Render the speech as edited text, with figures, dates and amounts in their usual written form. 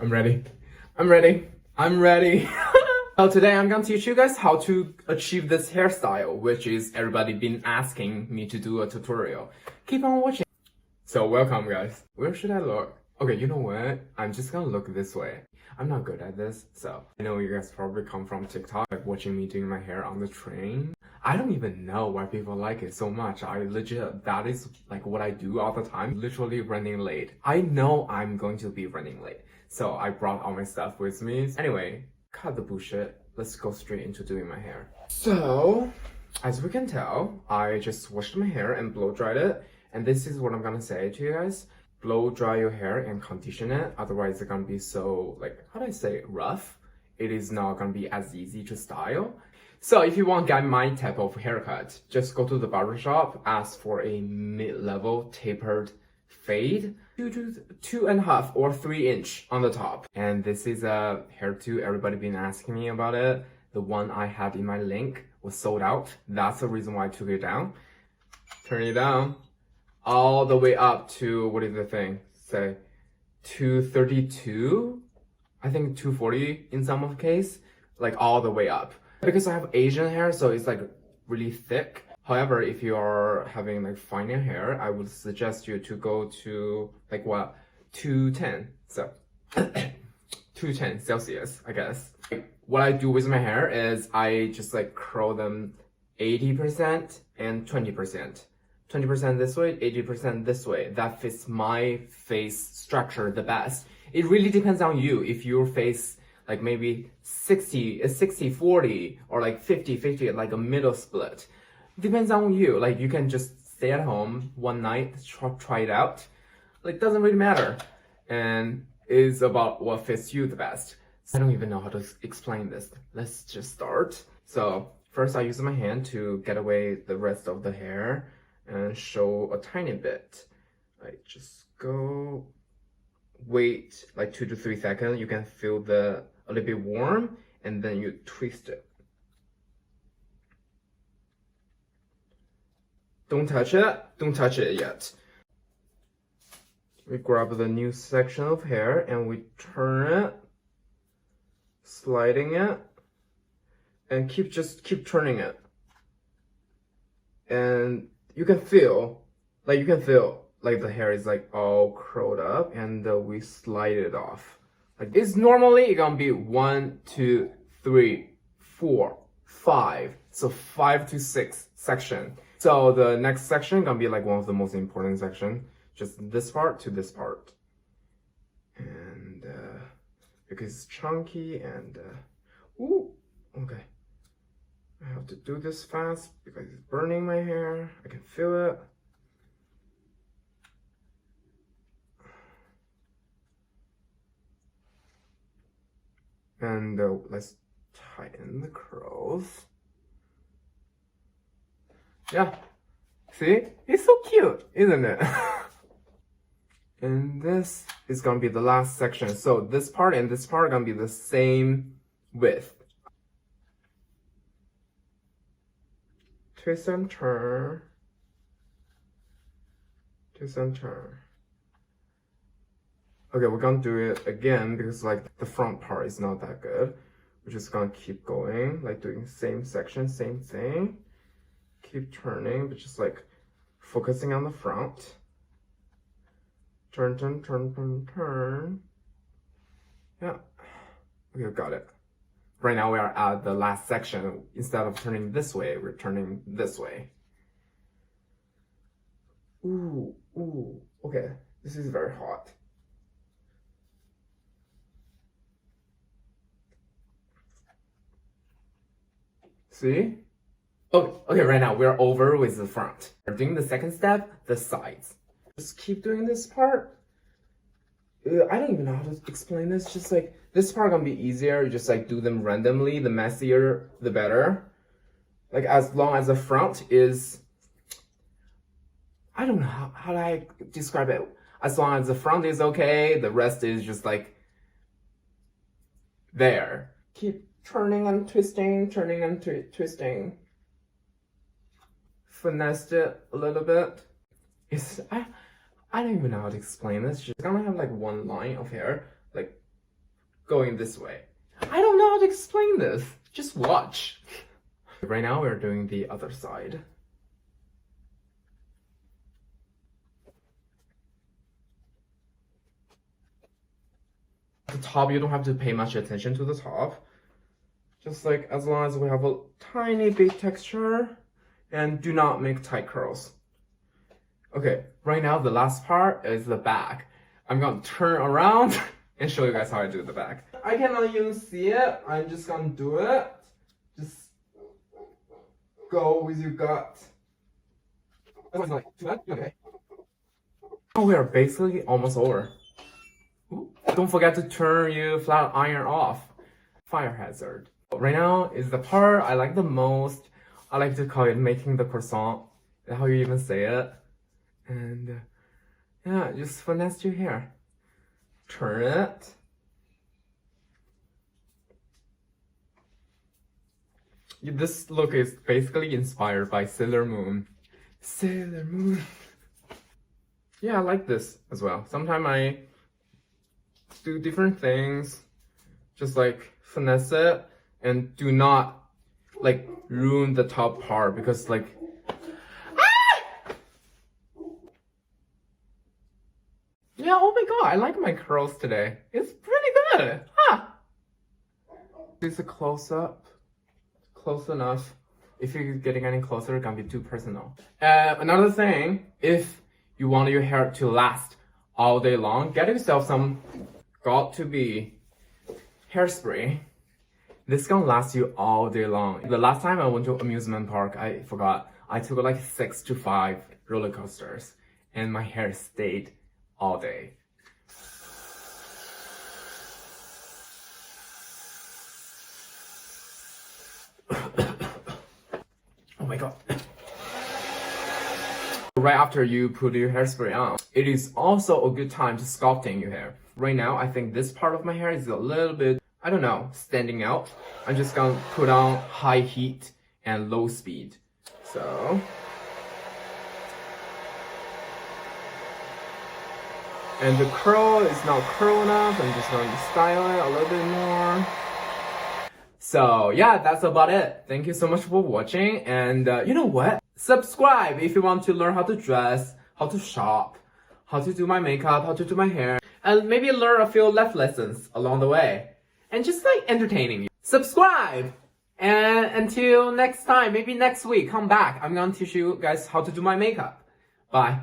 I'm ready. I'm ready. I'm ready. So today I'm gonna teach you guys how to achieve this hairstyle, which is everybody been asking me to do a tutorial. Keep on watching. So welcome guys. Where should I look? Okay, you know what? I'm just gonna look this way. I'm not good at this, so I know you guys probably come from TikTok, like watching me doing my hair on the train. I don't even know why people like it so much. I legit, that is like what I do all the time, literally running late. I know I'm going to be running late, so I brought all my stuff with me. Anyway, cut the bullshit. Let's go straight into doing my hair. So, as we can tell, I just washed my hair and blow dried it. And this is what I'm gonna say to you guys. Blow dry your hair and condition it. Otherwise, it's gonna be so, like, how do I say, rough? It is not gonna be as easy to style. So if you want to get my type of haircut, just go to the barbershop, ask for a mid-level tapered fade, 2.5 or 3 inch on the top. And this is a hairdo. Everybody been asking me about it. The one I had in my link was sold out. That's the reason why I took it down. Turn it down all the way up to, what is the thing? Say 232, I think 240 in some of the case, like all the way up. Because I have Asian hair, so it's like really thick. However, if you are having like finer hair, I would suggest you to go to like what, 210. So 210 Celsius, I guess. What I do with my hair is I just like curl them 80% and 20%. 20% this way, 80% this way. That fits my face structure the best. It really depends on you. If your face like maybe 60-40 or like 50-50, like a middle split. Depends on you. Like you can just stay at home one night, try it out. Like doesn't really matter. And it's about what fits you the best. I don't even know how to explain this. Let's just start. So first I use my hand to get away the rest of the hair and show a tiny bit. I just go, wait like 2 to 3 seconds. You can feel a little bit warm, and then you twist it. Don't touch it. Don't touch it yet. We grab the new section of hair and we turn it, sliding it, and keep turning it. And you can feel like the hair is like all curled up, and we slide it off. Like it's normally gonna be 1, 2, 3, 4, 5. So 5 to 6 section. So the next section gonna be like one of the most important section. Just this part to this part. And because it's chunky and ooh, okay. I have to do this fast because it's burning my hair. I can feel it. And let's tighten the curls. Yeah, see? It's so cute, isn't it? And this is gonna be the last section. So this part and this part are gonna be the same width. Twist and turn. Twist and turn. Okay, we're gonna do it again because like the front part is not that good. We're just gonna keep going, like doing same section, same thing. Keep turning, but just like focusing on the front. Turn, turn, turn, turn, turn. Yeah, we got it. Right now we are at the last section. Instead of turning this way, we're turning this way. Ooh, ooh, okay. This is very hot. See? Oh, okay, right now we're over with the front. We're doing the second step, the sides. Just keep doing this part. I don't even know how to explain this. Just like, this part gonna be easier. You just like do them randomly. The messier, the better. Like as long as the front is, I don't know, how do I describe it? As long as the front is okay, the rest is just like there. Keep turning and twisting, turning and twisting. Finessed it a little bit. I don't even know how to explain this. She's gonna have like one line of hair, like going this way. I don't know how to explain this. Just watch. Right now we're doing the other side. The top, you don't have to pay much attention to the top. Just like as long as we have a tiny bit texture and do not make tight curls. Okay, right now the last part is the back. I'm gonna turn around and show you guys how I do the back. I cannot even see it. I'm just gonna do it. Just go with your gut. Like, too bad? Okay. Oh, we are basically almost over. Ooh. Don't forget to turn your flat iron off. Fire hazard. Right now is the part I like the most. I like to call it making the croissant. That's how you even say it. And yeah, just finesse your hair. Turn it. This look is basically inspired by Sailor Moon. Sailor Moon. Yeah, I like this as well. Sometimes I do different things. Just like finesse it. And do not like ruin the top part because like yeah, oh my god, I like my curls today. It's pretty good. Huh. This is a close up. Close enough. If you're getting any closer, it can be too personal. Another thing, if you want your hair to last all day long, get yourself some got to be hairspray. This gonna last you all day long. The last time I went to amusement park, I forgot. I took like 6 to 5 roller coasters and my hair stayed all day. Oh my god. Right after you put your hairspray on, it is also a good time to sculpting your hair. Right now, I think this part of my hair is a little bit, I don't know, standing out. I'm just gonna put on high heat and low speed. So. And the curl is not curl enough. I'm just going to style it a little bit more. So yeah, that's about it. Thank you so much for watching. And you know what? Subscribe if you want to learn how to dress, how to shop, how to do my makeup, how to do my hair. And maybe learn a few life lessons along the way. And just like entertaining you. Subscribe! And until next time, maybe next week, come back. I'm gonna teach you guys how to do my makeup. Bye.